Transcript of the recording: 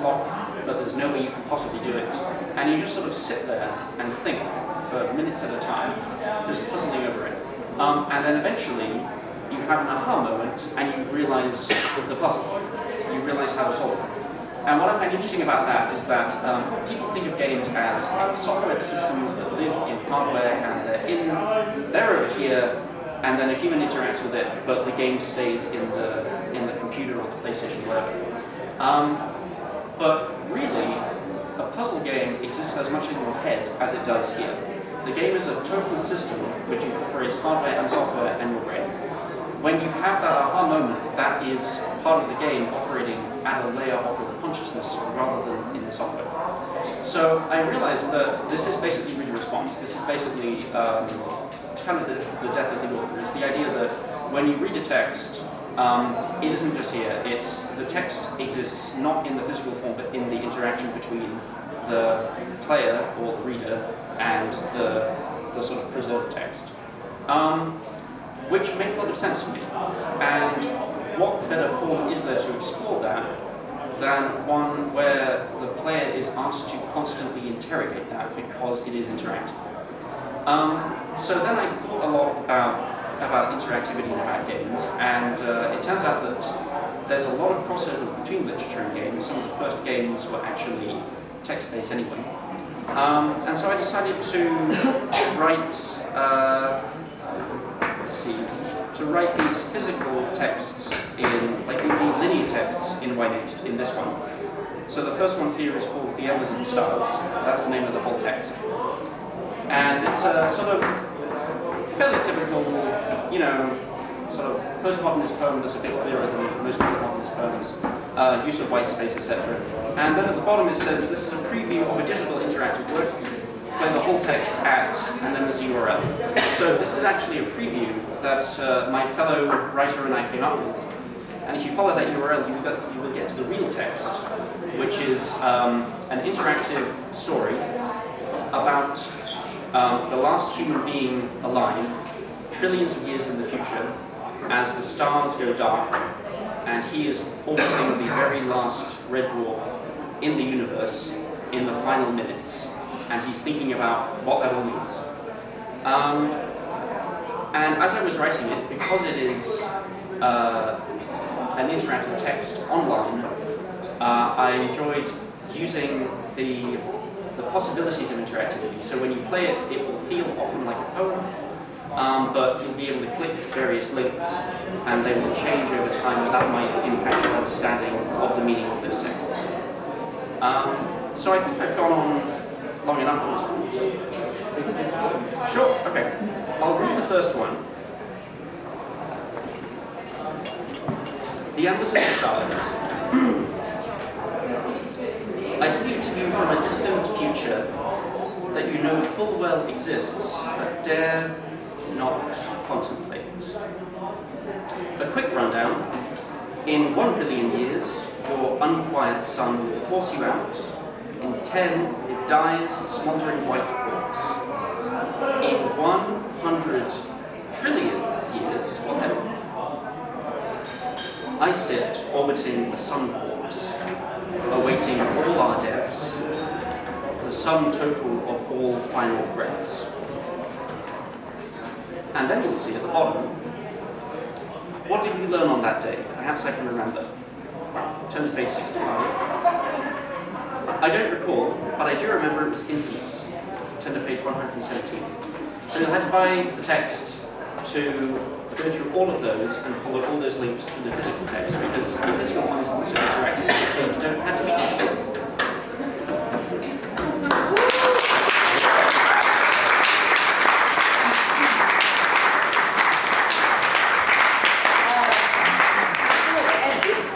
lock, but there's no way you can possibly do it. And you just sort of sit there and think for minutes at a time, just puzzling over it. And then eventually, you have an aha moment, and you realize the puzzle. You realize how to solve it. And what I find interesting about that is that people think of games as software systems that live in hardware, and they're over here, and then a human interacts with it, but the game stays in the computer or the PlayStation, whatever. But really, a puzzle game exists as much in your head as it does here. The game is a total system which incorporates hardware and software and your brain. When you have that aha moment, that is part of the game operating at a layer of your consciousness rather than in the software. So I realized that this is basically reader response. This is basically it's kind of the death of the author. It's the idea that when you read a text, it isn't just here. The text exists not in the physical form, but in the interaction between the player or the reader and the sort of preserved text. Which made a lot of sense for me. And what better form is there to explore that than one where the player is asked to constantly interrogate that because it is interactive. So then I thought a lot about interactivity and about games, and it turns out that there's a lot of crossover between literature and games. Some of the first games were actually text-based anyway. And so I decided to write to write these physical texts like these linear texts in whynICHt, in this one. So the first one here is called The Embers and the Stars. That's the name of the whole text. And it's a sort of fairly typical, sort of postmodernist poem that's a bit clearer than most postmodernist poems. Use of white space, etc. And then at the bottom it says, this is a preview of a digital interactive workview. Play the whole text at, and then there's a URL. So this is actually a preview that my fellow writer and I came up with. And if you follow that URL, you will get to the real text, which is an interactive story about the last human being alive, trillions of years in the future, as the stars go dark, and he is orbiting the very last red dwarf in the universe in the final minutes. And he's thinking about what that all means. And as I was writing it, because it is an interactive text online, I enjoyed using the possibilities of interactivity. So when you play it, it will feel often like a poem, but you'll be able to click various links, and they will change over time, and that might impact your understanding of the meaning of those texts. So I think I've gone on long enough on this one. Sure, okay. I'll read the first one. The Embers and the Stars. I speak to you from a distant future that you know full well exists, but dare not contemplate. A quick rundown. In 1 billion years, your unquiet sun will force you out. In 10, it dies a smoldering white corpse. In 100 trillion years, whatever, I sit orbiting a sun corpse, awaiting all our deaths, the sum total of all final breaths. And then you'll see at the bottom, what did we learn on that day? Perhaps I can remember. Turn to page 65. I don't recall, but I do remember it was infinite. Turn to page 117. So you'll have to buy the text to go through all of those and follow all those links to the physical text, because the physical one